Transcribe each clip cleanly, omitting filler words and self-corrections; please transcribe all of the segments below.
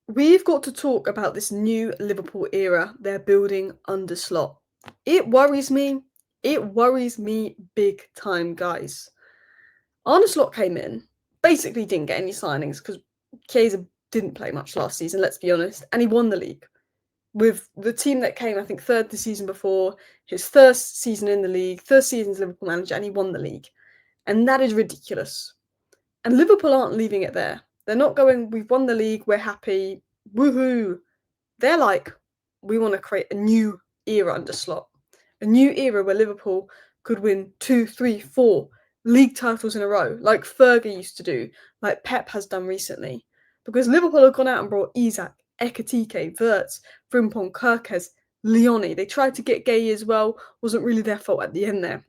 We've got to talk about this new Liverpool era they're building under Slot. It worries me. It worries me big time, guys. Arne Slot came in, basically didn't get any signings because Chiesa didn't play much last season, let's be honest, and he won the league. With the team that came, I think, third the season before, his first season in the league, first season as Liverpool manager, and he won the league. And that is ridiculous. And Liverpool aren't leaving it there. They're not going, we've won the league, we're happy, woohoo. They're like, we want to create a new era under Slot. A new era where Liverpool could win 2, 3, 4 league titles in a row, like Fergie used to do, like Pep has done recently. Because Liverpool have gone out and brought Isak, Ekitike, Wirtz, Frimpong, Kerkez, Leoni. They tried to get Gay as well, wasn't really their fault at the end there.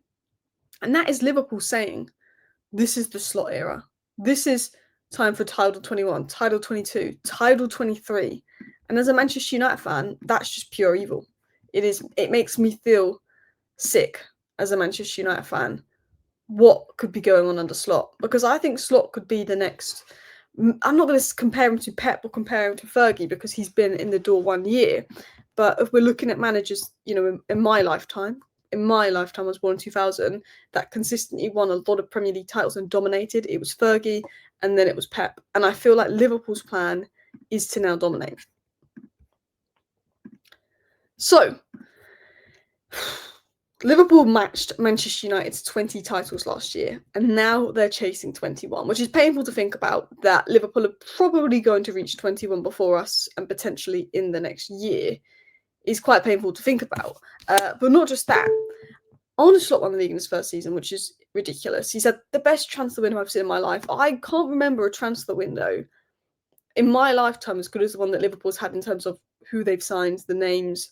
And that is Liverpool saying, this is the Slot era. This is time for title 21, title 22, title 23. And as a Manchester United fan, that's just pure evil. It makes me feel sick as a Manchester United fan. What could be going on under Slot? Because I think Slot could be the next. I'm not going to compare him to Pep or compare him to Fergie because he's been in the door 1 year. But if we're looking at managers, in my lifetime, I was born in 2000, that consistently won a lot of Premier League titles and dominated. It was Fergie, and then it was Pep. And I feel like Liverpool's plan is to now dominate. So, Liverpool matched Manchester United's 20 titles last year, and now they're chasing 21, which is painful to think about, that Liverpool are probably going to reach 21 before us and potentially in the next year is quite painful to think about. But not just that. Arne Slot won the league in his first season, which is ridiculous. He said, the best transfer window I've seen in my life. I can't remember a transfer window in my lifetime as good as the one that Liverpool's had in terms of who they've signed, the names.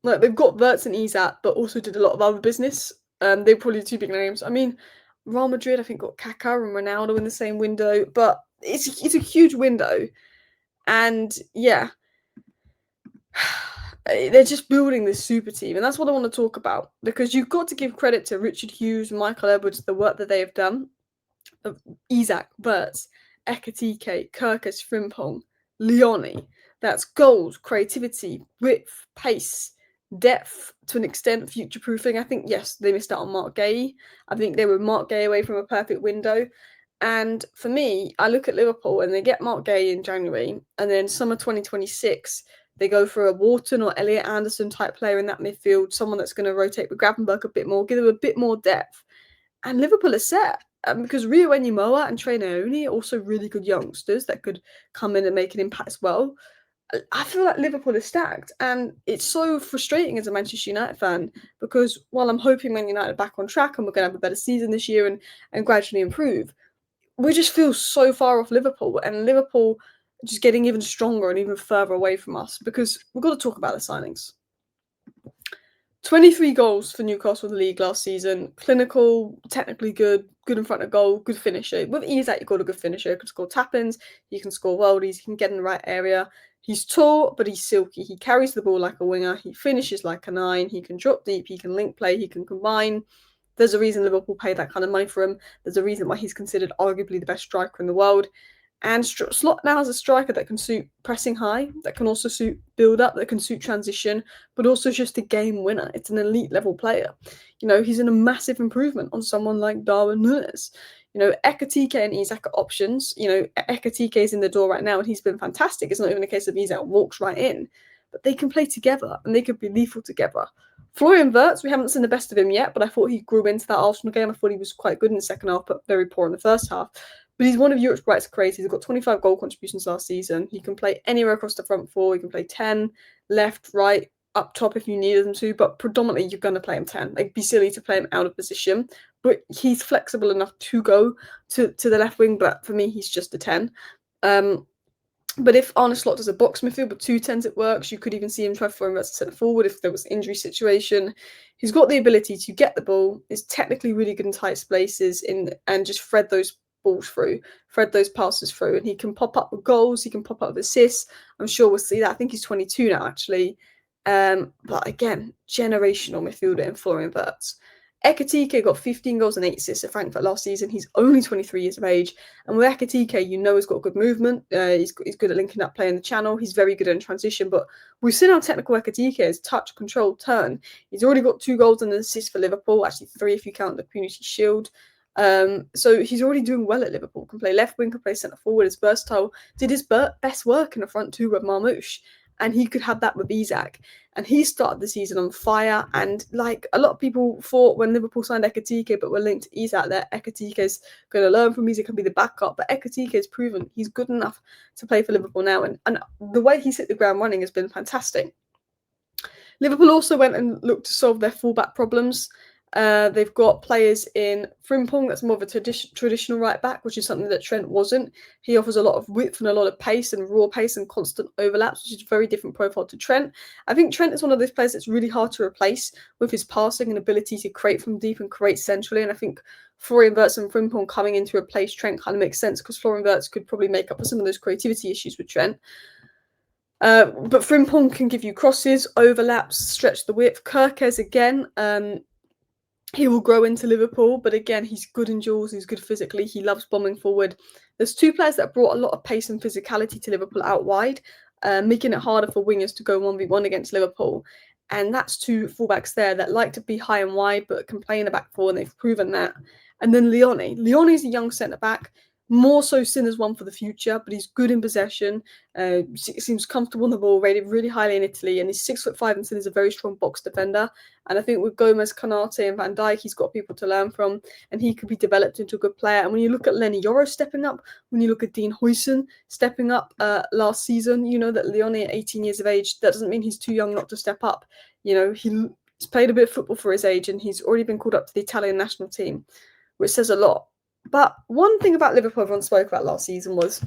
Like, they've got Wirtz and Isak, but also did a lot of other business. They're probably the two big names. I mean, Real Madrid, I think, got Kaká and Ronaldo in the same window, but it's a huge window. And yeah, they're just building this super team, and that's what I want to talk about, because you've got to give credit to Richard Hughes, Michael Edwards, the work that they have done. Isak, Wirtz, Ekitike, Kerkez, Frimpong, Leoni. That's goals, creativity, width, pace, depth, to an extent, future-proofing. I think, yes, they missed out on Mark Gay. I think they were Mark Gay away from a perfect window. And for me, I look at Liverpool and they get Mark Gay in January, and then summer 2026, they go for a Wharton or Elliot Anderson type player in that midfield, someone that's going to rotate with Gravenberch a bit more, give them a bit more depth. And Liverpool are set. Because Rio Enimoa and Leoni are also really good youngsters that could come in and make an impact as well. I feel like Liverpool is stacked, and it's so frustrating as a Manchester United fan, because while I'm hoping Man United are back on track and we're going to have a better season this year and gradually improve, we just feel so far off Liverpool, and Liverpool just getting even stronger and even further away from us, because we've got to talk about the signings. 23 goals for Newcastle in the league last season. Clinical, technically good in front of goal, good finisher. With Isak, you've got a good finisher. He can score tap-ins, he can score worldies, he can get in the right area. He's tall, but he's silky. He carries the ball like a winger. He finishes like a 9. He can drop deep. He can link play. He can combine. There's a reason Liverpool paid that kind of money for him. There's a reason why he's considered arguably the best striker in the world. And Slot now has a striker that can suit pressing high, that can also suit build-up, that can suit transition, but also just a game winner. It's an elite level player. He's in a massive improvement on someone like Darwin Núñez. Ekitike and Isak are options. Ekitike is in the door right now, and he's been fantastic. It's not even a case of Isak walks right in. But they can play together, and they could be lethal together. Florian Wirtz, we haven't seen the best of him yet, but I thought he grew into that Arsenal game. I thought he was quite good in the second half, but very poor in the first half. But he's one of Europe's brightest creators. He's got 25 goal contributions last season. He can play anywhere across the front four. He can play 10, left, right, up top if you needed him to, but predominantly you're going to play him 10. It'd be silly to play him out of position, but he's flexible enough to go to the left wing, but for me, he's just a 10. But if Arne Slot does a box midfield with 2 10s, it works. You could even see him try for him as a centre forward if there was an injury situation. He's got the ability to get the ball, is technically really good in tight spaces, and just thread those balls through, thread those passes through, and he can pop up with goals, he can pop up with assists. I'm sure we'll see that. I think he's 22 now, actually. But again, generational midfielder in Florian Wirtz. Ekitike got 15 goals and 8 assists at Frankfurt last season. He's only 23 years of age. And with Ekitike, you know he's got good movement. He's good at linking up play in the channel. He's very good in transition. But we've seen how technical Ekitike is. Touch, control, turn. He's already got 2 goals and an assist for Liverpool. Actually, 3 if you count the Community Shield. So he's already doing well at Liverpool. Can play left wing, can play centre forward. Is versatile. Did his best work in the front 2 with Marmoush. And he could have that with Isak. And he started the season on fire. And like a lot of people thought when Liverpool signed Ekitike, but were linked to Isak, that Ekitike is going to learn from Isak and be the backup. But Ekitike has proven he's good enough to play for Liverpool now. And the way he's hit the ground running has been fantastic. Liverpool also went and looked to solve their fullback problems. They've got players in Frimpong, that's more of a traditional right back, which is something that Trent wasn't. He offers a lot of width and a lot of pace and raw pace and constant overlaps, which is a very different profile to Trent. I think Trent is one of those players that's really hard to replace with his passing and ability to create from deep and create centrally. And I think Florian Wirtz and Frimpong coming in to replace Trent kind of makes sense because Florian Wirtz could probably make up for some of those creativity issues with Trent. But Frimpong can give you crosses, overlaps, stretch the width. Kerkez again. He will grow into Liverpool, but again, he's good in duels, he's good physically, he loves bombing forward. There's 2 players that brought a lot of pace and physicality to Liverpool out wide, making it harder for wingers to go 1v1 against Liverpool. And that's 2 fullbacks there that like to be high and wide, but can play in the back 4, and they've proven that. And then Leoni. Leoni's a young centre-back, more so seen as one for the future, but he's good in possession, seems comfortable on the ball, rated really highly in Italy, and he's 6'5" and still is a very strong box defender. And I think with Gomez, Konate and Van Dijk, he's got people to learn from, and he could be developed into a good player. And when you look at Lenny Yoro stepping up, when you look at Dean Huijsen stepping up last season, you know that Leoni at 18 years of age, that doesn't mean he's too young not to step up. You know, he's played a bit of football for his age, and he's already been called up to the Italian national team, which says a lot. But one thing about Liverpool everyone spoke about last season was,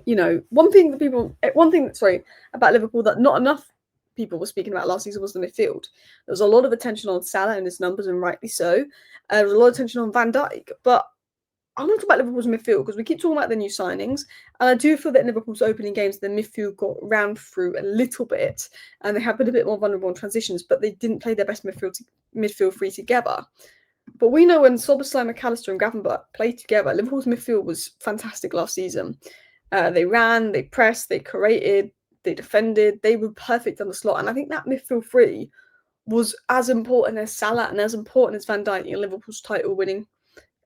you know, one thing about Liverpool that not enough people were speaking about last season was the midfield. There was a lot of attention on Salah and his numbers, and rightly so. There was a lot of attention on Van Dijk. But I want to talk about Liverpool's midfield because we keep talking about the new signings. And I do feel that in Liverpool's opening games, the midfield got round through a little bit. And they have been a bit more vulnerable in transitions, but they didn't play their best midfield 3 together. But we know when Szoboszlai, McAllister and Gravenberch played together, Liverpool's midfield was fantastic last season. They ran, they pressed, they created, they defended, they were perfect on the slot. And I think that midfield 3 was as important as Salah and as important as Van Dijk in Liverpool's title-winning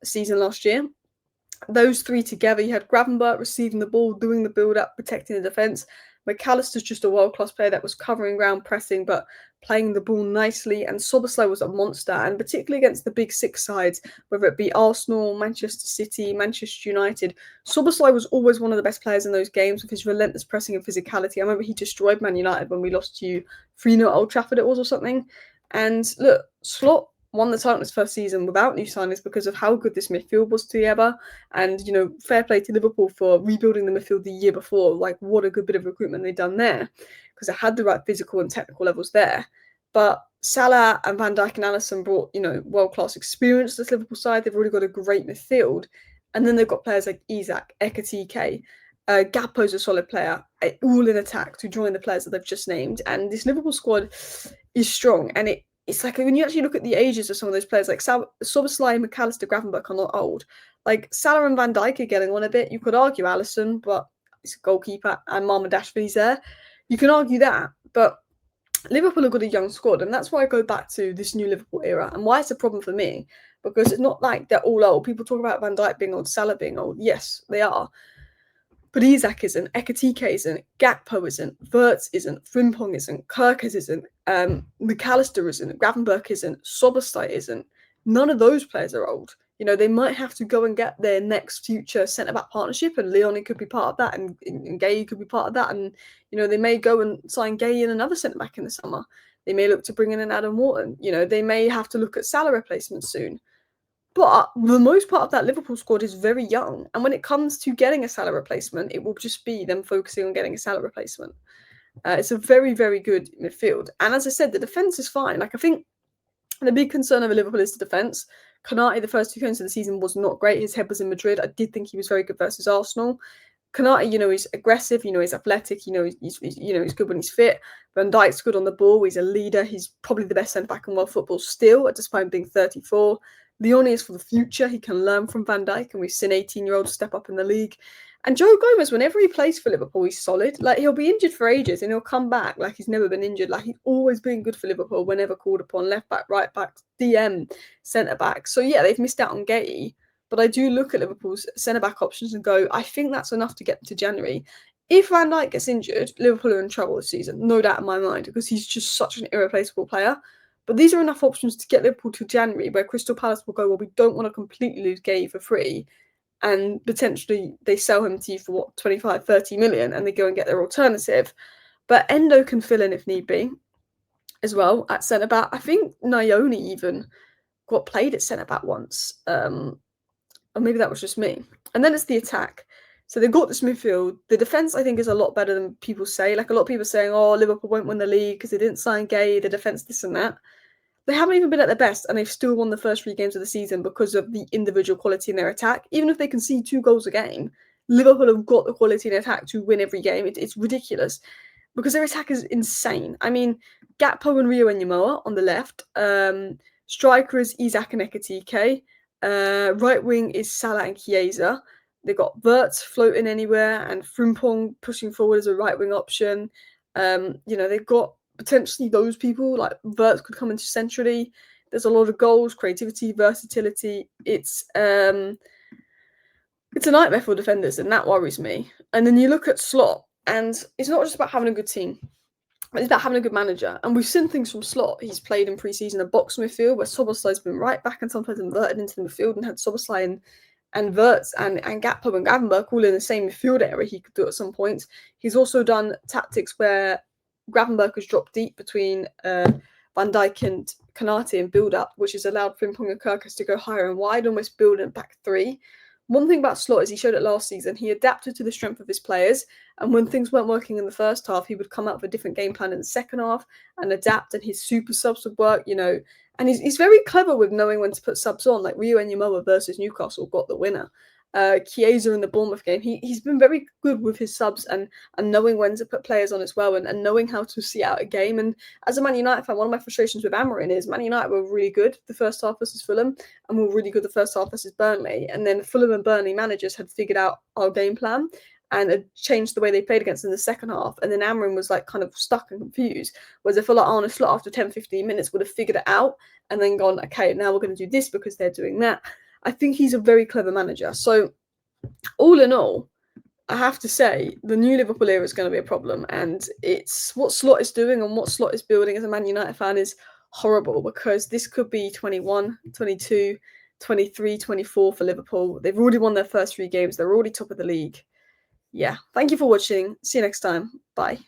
season last year. Those 3 together, you had Gravenberch receiving the ball, doing the build-up, protecting the defence. McAllister's just a world-class player that was covering ground, pressing, but playing the ball nicely. And Szoboszlai was a monster, and particularly against the big 6 sides, whether it be Arsenal, Manchester City, Manchester United, Szoboszlai was always one of the best players in those games with his relentless pressing and physicality. I remember he destroyed Man United when we lost to 3-0 at Old Trafford it was or something. And look, Slot won the title his first season without new signings because of how good this midfield was together. And, you know, fair play to Liverpool for rebuilding the midfield the year before. Like, what a good bit of recruitment they've done there because it had the right physical and technical levels there. But Salah and Van Dijk and Alisson brought, you know, world-class experience to this Liverpool side. They've already got a great midfield. And then they've got players like Isak, Ekitike, Gakpo's a solid player, all in attack to join the players that they've just named. And this Liverpool squad is strong. And it's like when you actually look at the ages of some of those players, like Szoboszlai, McAllister, Gravenberch are not old. Like Salah and Van Dijk are getting on a bit. You could argue Alisson, but he's a goalkeeper, and Dashvili's there. You can argue that, but Liverpool have got a young squad, and that's why I go back to this new Liverpool era and why it's a problem for me, because it's not like they're all old. People talk about Van Dijk being old, Salah being old. Yes, they are. But Isak isn't, Ekitike isn't, Gakpo isn't, Wirtz isn't, Frimpong isn't, Kerkez isn't, McAllister isn't, Gravenberch isn't, Szoboszlai isn't. None of those players are old. You know, they might have to go and get their next future centre-back partnership, and Leoni could be part of that, and Gay could be part of that, and, you know, they may go and sign Gay and another centre-back in the summer. They may look to bring in an Adam Wharton. You know, they may have to look at Salah replacements soon. But the most part of that Liverpool squad is very young. And when it comes to getting a Salah replacement, it will just be them focusing on getting a Salah replacement. It's a very, very good midfield. And as I said, the defence is fine. Like, I think the big concern over Liverpool is the defence. Konate, the first 2 games of the season, was not great. His head was in Madrid. I did think he was very good versus Arsenal. Konate, you know, he's aggressive, you know, he's athletic, you know, he's good when he's fit. Van Dijk's good on the ball. He's a leader. He's probably the best centre-back in world football still, despite being 34. Leoni is for the future. He can learn from Van Dijk, and we've seen 18-year-olds step up in the league. And Joe Gomez, whenever he plays for Liverpool, he's solid. Like, he'll be injured for ages, and he'll come back like he's never been injured. Like, he's always been good for Liverpool whenever called upon. Left back, right back, DM, centre-back. So, yeah, they've missed out on Gay. But I do look at Liverpool's centre-back options and go, I think that's enough to get them to January. If Van Dijk gets injured, Liverpool are in trouble this season, no doubt in my mind, because he's just such an irreplaceable player. But these are enough options to get Liverpool to January, where Crystal Palace will go, well, we don't want to completely lose Gay for free, and potentially they sell him to you for, what, 25, 30 million, and they go and get their alternative. But Endo can fill in if need be as well at centre-back. I think Leoni even got played at centre-back once. Or maybe that was just me. And then it's the attack. So they've got this midfield. The defence, I think, is a lot better than people say. Like, a lot of people are saying, oh, Liverpool won't win the league because they didn't sign Gay, the defence, this and that. They haven't even been at their best, and they've still won the first 3 games of the season because of the individual quality in their attack. Even if they concede 2 goals a game, Liverpool have got the quality in attack to win every game. It's ridiculous because their attack is insane. I mean, Gakpo and Rio Enyimola on the left. Striker is Isak and Ekitike. Right wing is Salah and Chiesa. They've got Wirtz floating anywhere and Frimpong pushing forward as a right wing option. They've got potentially those people, like Wirtz could come into centrally. There's a lot of goals, creativity, versatility. It's a nightmare for defenders, and that worries me. And then you look at Slot, and it's not just about having a good team. It's about having a good manager. And we've seen things from Slot. He's played in pre-season a box midfield where Szoboszlai's been right back and sometimes inverted into the midfield, and had Szoboszlai and Wirtz and Gakpo and Gravenberch all in the same midfield area he could do at some points. He's also done tactics where Gravenberch has dropped deep between Van Dijk and Konate in build-up, which has allowed Frimpong and Kerkez to go higher and wide, almost building back 3. One thing about Slot is he showed it last season. He adapted to the strength of his players, and when things weren't working in the first half, he would come up with a different game plan in the second half and adapt, and his super subs would work, And he's very clever with knowing when to put subs on, like Rio Enyimola versus Newcastle got the winner. Chiesa in the Bournemouth game, he's been very good with his subs and knowing when to put players on as well, and knowing how to see out a game. And as a Man United fan, one of my frustrations with Amorim is Man United were really good the first half versus Fulham, and were really good the first half versus Burnley. And then Fulham and Burnley managers had figured out our game plan and had changed the way they played against in the second half. And then Amorim was like kind of stuck and confused. Whereas I feel like Arne Slot after 10, 15 minutes would have figured it out and then gone, okay, now we're going to do this because they're doing that. I think he's a very clever manager. So all in all, I have to say the new Liverpool era is going to be a problem. And it's what Slot is doing and what Slot is building as a Man United fan is horrible, because this could be 21, 22, 23, 24 for Liverpool. They've already won their first 3 games. They're already top of the league. Yeah, thank you for watching. See you next time. Bye.